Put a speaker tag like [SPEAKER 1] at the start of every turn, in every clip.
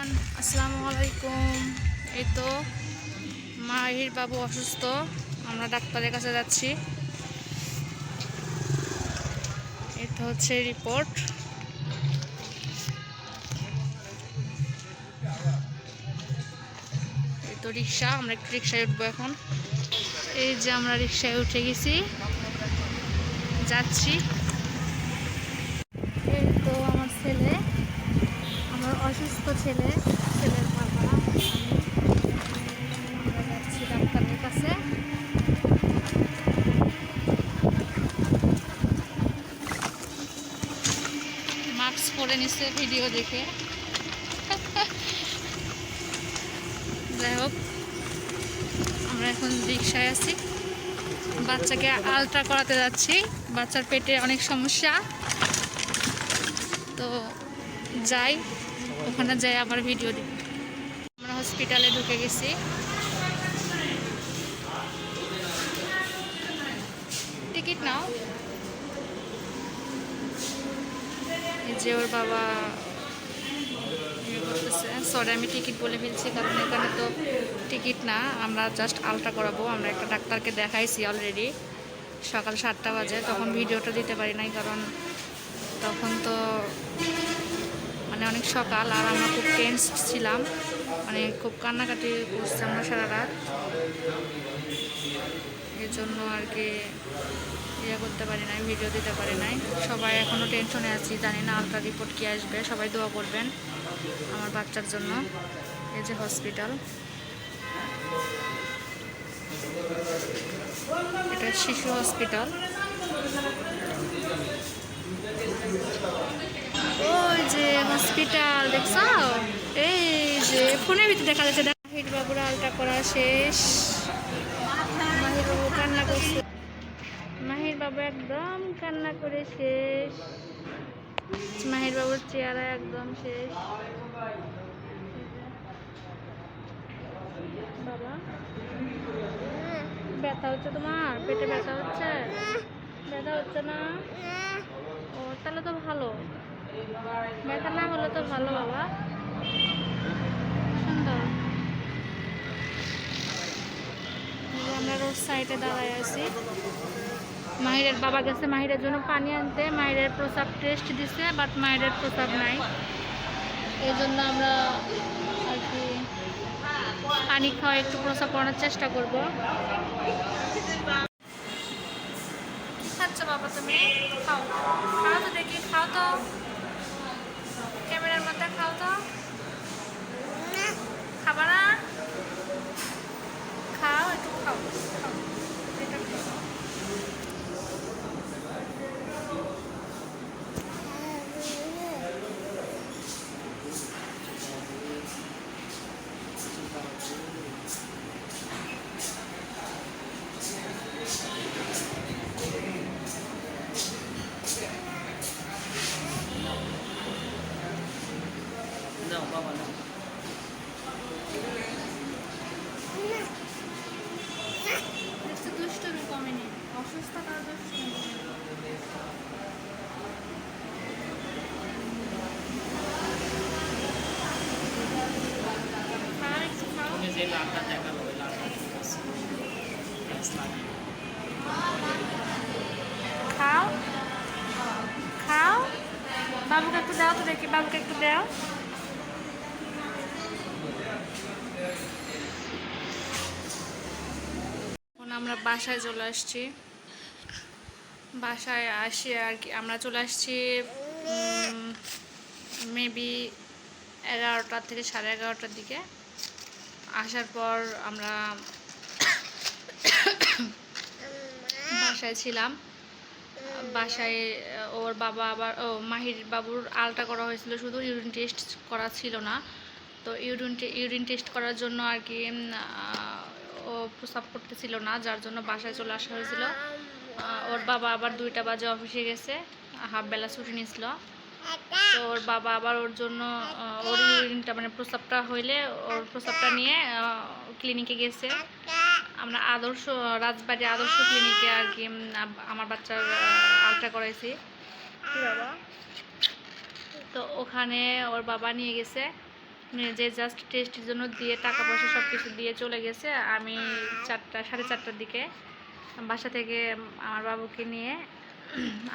[SPEAKER 1] Everyone, আসসালামু আলাইকুম। এই তো মাহির বাবু অসুস্থ, আমরা ডাক্তারের কাছে যাচ্ছি। এই তো হচ্ছে রিপোর্ট। এই তো রিক্সা, আমরা একটু রিক্সায় উঠবো এখন। এই যে আমরা রিক্সায় উঠে গেছি, যাচ্ছি। এই তো আমার ছেলে, আমার অসুস্থ ছেলের বাবা, আমরা যাচ্ছি ডাক্তারের কাছে। মাস্ক পরে নিচ্ছে ভিডিও দেখে। যাই হোক, আমরা এখন রিক্সায় আছি, বাচ্চাকে আলট্রা করাতে যাচ্ছি। বাচ্চার পেটে অনেক সমস্যা, তো যাই, ওখানে যাই আবার ভিডিও দিই। আমরা হসপিটালে ঢুকে গেছি। টিকিট নাও। এই যে ওর বাবা বলতেছে, সরি আমি টিকিট বলে ফেলছি, কারণ এখানে তো টিকিট না, আমরা জাস্ট আলট্রা করাবো। আমরা একটা ডাক্তারকে দেখাইছি অলরেডি, সকাল 7টা বাজে। তখন ভিডিওটা দিতে পারি নাই, কারণ তখন তো মানে অনেক সকাল, আর আমরা খুব টেন্স ছিলাম, মানে খুব কান্নাকাটি করছি আমরা সারা রাত। এর জন্য আর কি ইয়ে করতে পারি নাই, ভিডিও দিতে পারি নাই। সবাই এখনও টেনশনে আছি, জানি না আলট্রা রিপোর্ট কি আসবে। সবাই দোয়া করবেন আমার বাচ্চার জন্য। এই যে হসপিটাল, এটা শিশু হসপিটাল। ওই যে হসপিটাল দেখছ, এই যে ফোনের ভিতরে দেখা যাচ্ছে। মাহির বাবুর আলট্রা করা শেষ। মাহির বাবু কান্না করছে, মাহির বাবু একদম কান্না করে শেষ। মাহির বাবুর চেহারা একদম শেষ। বাবা, ব্যথা হচ্ছে তোমার পেটে? ব্যথা হচ্ছে? ব্যথা হচ্ছে না? ও তাহলে তো ভালো, ব্যথা না হলে তো ভালো বাবা। সুন্দর। আমরা রোড সাইডে দাঁড়ায় আছি। মাহিরের বাবা গেছে মাহিরের জন্য পানি আনতে। মাহিরের প্রসাব টেস্ট দিছে, বাট মাহিরের প্রসাব নাই। এই জন্য আমরা আর কি পানি খাওয়া একটু প্রসাব করানোর চেষ্টা করব। কি খাচ্ছ বাবা তুমি? খাও, খাও তো দেখি, খাও তো, ক্যামেরার মধ্যে খাও তো। খাবা না? খাও, একটু খাও, খাও, এটা খাও। দুষ্টুমি কমেনি, অসুস্থতার দুষ্টুমি খাও, খাও। বাবুকে একটু দাও তো দেখি, বাবুকে একটু দাও। এখন আমরা বাসায় চলে আসছি। বাসায় আসি আর কি, আমরা চলে আসছি মেবি 11টা থেকে 11:30টার দিকে। আসার পর আমরা বাসায় ছিলাম। বাসায় ওর বাবা আবার মাহির বাবুর আলট্রা করা হয়েছিল, শুধু ইউরিন টেস্ট করা ছিল না। তো ইউরিন টেস্ট করার জন্য আর কি ও প্রস্রাব করতেছিল না, যার জন্য বাসায় চলে আসা হয়েছিল। ওর বাবা আবার 2টা বাজে অফিসে গেছে, হাফ বেলা ছুটি নিয়েছিল। তো ওর বাবা আবার ওর জন্য ওর ইউরিনটা মানে প্রস্রাবটা হইলে ওর প্রস্রাবটা নিয়ে ক্লিনিকে গেছে। আমরা রাজবাড়ি আদর্শ ক্লিনিকে আর কি আমার বাচ্চার আলট্রা করাইছি। কি বাবা? তো ওখানে ওর বাবা নিয়ে গেছে, যে জাস্ট টেস্টের জন্য দিয়ে টাকা পয়সা সব কিছু দিয়ে চলে গেছে। আমি 4:30 দিকে বাসা থেকে আমার বাবুকে নিয়ে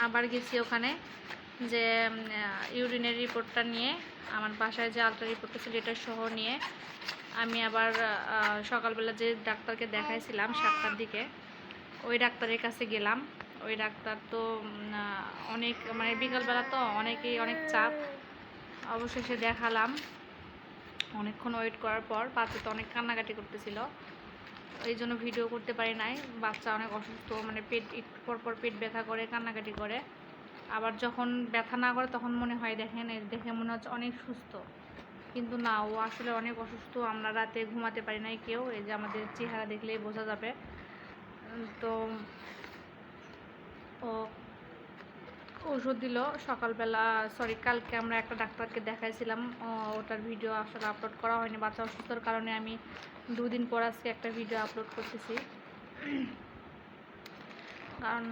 [SPEAKER 1] আবার গেছি ওখানে, যে ইউরিনের রিপোর্টটা নিয়ে, আমার বাসায় যে আলট্রা রিপোর্টটা ছিল এটা সহ নিয়ে আমি আবার সকালবেলা যে ডাক্তারকে দেখাইছিলাম 7টার দিকে, ওই ডাক্তারের কাছে গেলাম। ওই ডাক্তার তো অনেক মানে বিকালবেলা তো অনেকেই অনেক চাপ, অবশেষে দেখালাম। অনেকক্ষণ ওয়েট করার পর বাচ্চা তো অনেক কান্নাকাটি করতেছিল, এই জন্য ভিডিও করতে পারি নাই। বাচ্চা অনেক অসুস্থ, মানে পেট একটু পরপর পেট ব্যথা করে, কান্নাকাটি করে। আবার যখন ব্যথা না করে তখন মনে হয় দেখেন দেখে মনে হচ্ছে অনেক সুস্থ, কিন্তু না, ও আসলে অনেক অসুস্থ। আমরা রাতে ঘুমাতে পারি নাই কেউ, এই যে আমাদের চেহারা দেখলেই বোঝা যাবে। তো ও ওষুধ দিল সকালবেলা, সরি কালকে আমরা একটা ডাক্তারকে দেখাইছিলাম, ওটার ভিডিও আসলে আপলোড করা হয়নি বাচ্চা অসুস্থর কারণে। আমি 2 দিন পর আজকে একটা ভিডিও আপলোড করতেছি, কারণ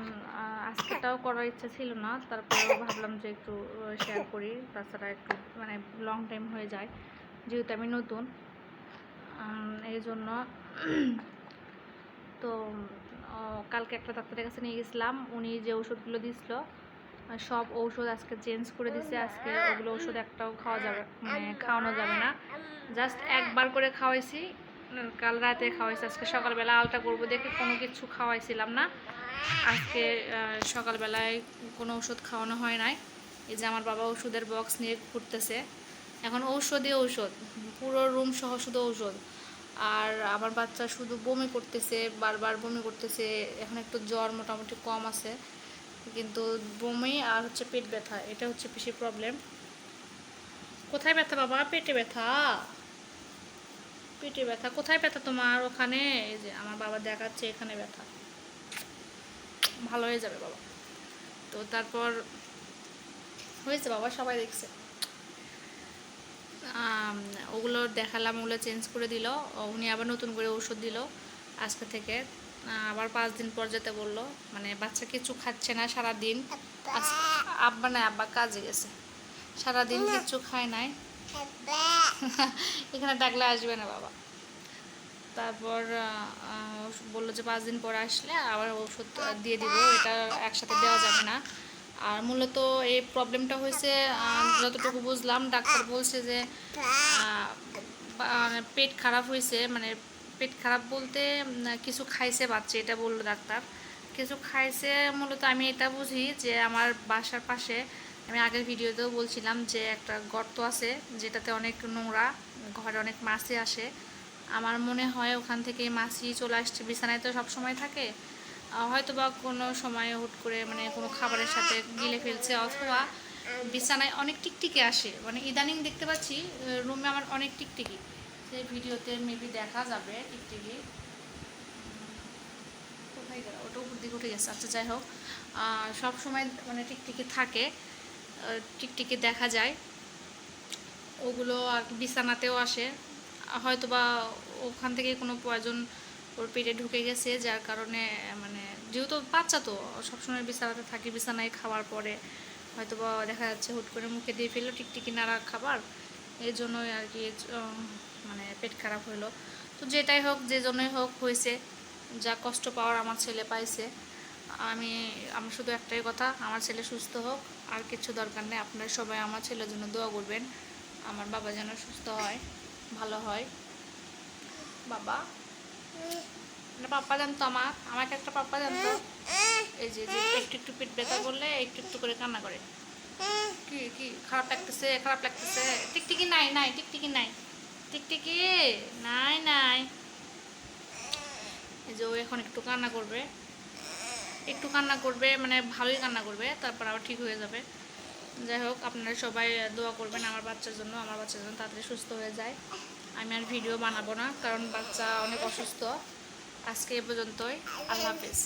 [SPEAKER 1] আজকেটাও করার ইচ্ছা ছিল না, তারপরেও ভাবলাম যে একটু শেয়ার করি। তাছাড়া একটু মানে লং টাইম হয়ে যায় যেহেতু আমি নতুন, এই জন্য। তো কালকে একটা ডাক্তারের কাছে নিয়ে গেছিলাম, উনি যে ওষুধগুলো দিছিল সব ঔষধ আজকে চেঞ্জ করে দিছে। আজকে ওগুলো ওষুধ একটাও খাওয়া যাবে মানে খাওয়ানো যাবে না, জাস্ট একবার করে খাওয়াইছি, কাল রাতে খাওয়াইছি। আজকে সকালবেলা আলটা করবো দেখে কোনো কিছু খাওয়াইছিলাম না। আজকে সকালবেলায় কোনো ওষুধ খাওয়ানো হয় নাই। এই যে আমার বাবা ওষুধের বক্স নিয়ে ঘুরতেছে, এখন ঔষধই ঔষধ, পুরো রুম সহ শুধু ঔষধ। আর আমার বাচ্চা শুধু বমি করতেছে, বারবার বমি করতেছে। এখন একটু জ্বর মোটামুটি কম আছে, কিন্তু বমি আর হচ্ছে পেট ব্যথা, এটা হচ্ছে বেশি প্রবলেম। কোথায় ব্যথা বাবা? পেটে ব্যথা? পেটে ব্যথা কোথায় ব্যথা তোমার? ওখানে? এই যে আমার বাবা দেখাচ্ছে এখানে ব্যথা, ভালো হয়ে যাবে বাবা। তো তারপর হয়েছে বাবা, সবাই দেখছে। ওগুলো দেখালাম, ওগুলো চেঞ্জ করে দিল। উনি আবার নতুন করে ওষুধ দিল আজকে থেকে, আবার 5 দিন পর যেতে বললো। মানে বাচ্চা কিছু খাচ্ছে না সারাদিন। আব্বা না, আব্বা কাজে গেছে, সারাদিন কিছু খায় নাই। এখানে ডাকলে আসবে না বাবা। তারপর বললো যে 5 দিন পর আসলে আবার ওষুধ দিয়ে দিব, এটা একসাথে দেওয়া যাবে না। আর মূলত এই প্রবলেমটা হয়েছে যতটুকু বুঝলাম, ডাক্তার বলছে যে পেট খারাপ হয়েছে, মানে পেট খারাপ বলতে কিছু খাইছে বাচ্চা, এটা বললো ডাক্তার। কিছু খাইছে মূলত আমি এটা বুঝি যে আমার বাসার পাশে, আমি আগের ভিডিওতেও বলছিলাম যে একটা গর্ত আছে যেটাতে অনেক নোংরা, ঘরে অনেক মাছি আসে। আমার মনে হয় ওখান থেকে মাছি চলে আসছে, বিছানায় তো সব সময় থাকে, হয়তো বা কোনো সময় হুট করে মানে কোনো খাবারের সাথে গিলে ফেলছে, অথবা বিছানায় অনেক টিকটিকি আসে। মানে ইদানিং দেখতে পাচ্ছি রুমে আমার অনেক টিকটিকি, সেই ভিডিওতে মেবি দেখা যাবে টিকটিকি কোথায় গেল, ওটা উপর দিকে উঠে গেছে। আচ্ছা যাই হোক, সব সময় মানে টিকটিকি থাকে, টিকটিকি দেখা যায়, ওগুলো আর বিছানাতেও আসে। হয়তো বা ওখান থেকে কোনো পয়জন ওর পেটে ঢুকে গেছে, যার কারণে মানে যেহেতু বাচ্চা তো সবসময় বিছানাতে থাকে, বিছানায় খাওয়ার পরে হয়তো বা দেখা যাচ্ছে হুট করে মুখে দিয়ে ফেললো টিকটিকি নাড়া খাবার, এই জন্যই আর কি মানে পেট খারাপ হলো। তো যেটাই হোক, যে জন্যই হোক হয়েছে, যা কষ্ট পাওয়ার আমার ছেলে পাইছে। আমার শুধু একটাই কথা, আমার ছেলে সুস্থ হোক, আর কিছু দরকার নেই। আপনারা সবাই আমার ছেলের জন্য দোয়া করবেন, আমার বাবা যেন সুস্থ হয়, ভালো হয়। বাবা একটা পাপ্পা জানতো, আমাকে একটা পাপ্পা জানতো। এই যে একটু একটু পেট ব্যথা করলে একটু একটু করে কান্না করে, কি কি খারাপ লাগতেছে, খারাপ লাগতেছে। টিকটিকি নাই, নাই টিকটিকি নাই, টিকটিকি নাই নাই। এই যে ও এখন একটু কান্না করবে, একটু কান্না করবে, মানে ভালোই কান্না করবে, তারপর আবার ঠিক হয়ে যাবে। যাই হোক, আপনারা সবাই দোয়া করবেন আমার বাচ্চার জন্য, আমার বাচ্চার জন্য তাড়াতাড়ি সুস্থ হয়ে যায়। আমি আর ভিডিও বানাবো না, কারণ বাচ্চা অনেক অসুস্থ। আজকে এ পর্যন্তই, আল্লাহ হাফেজ।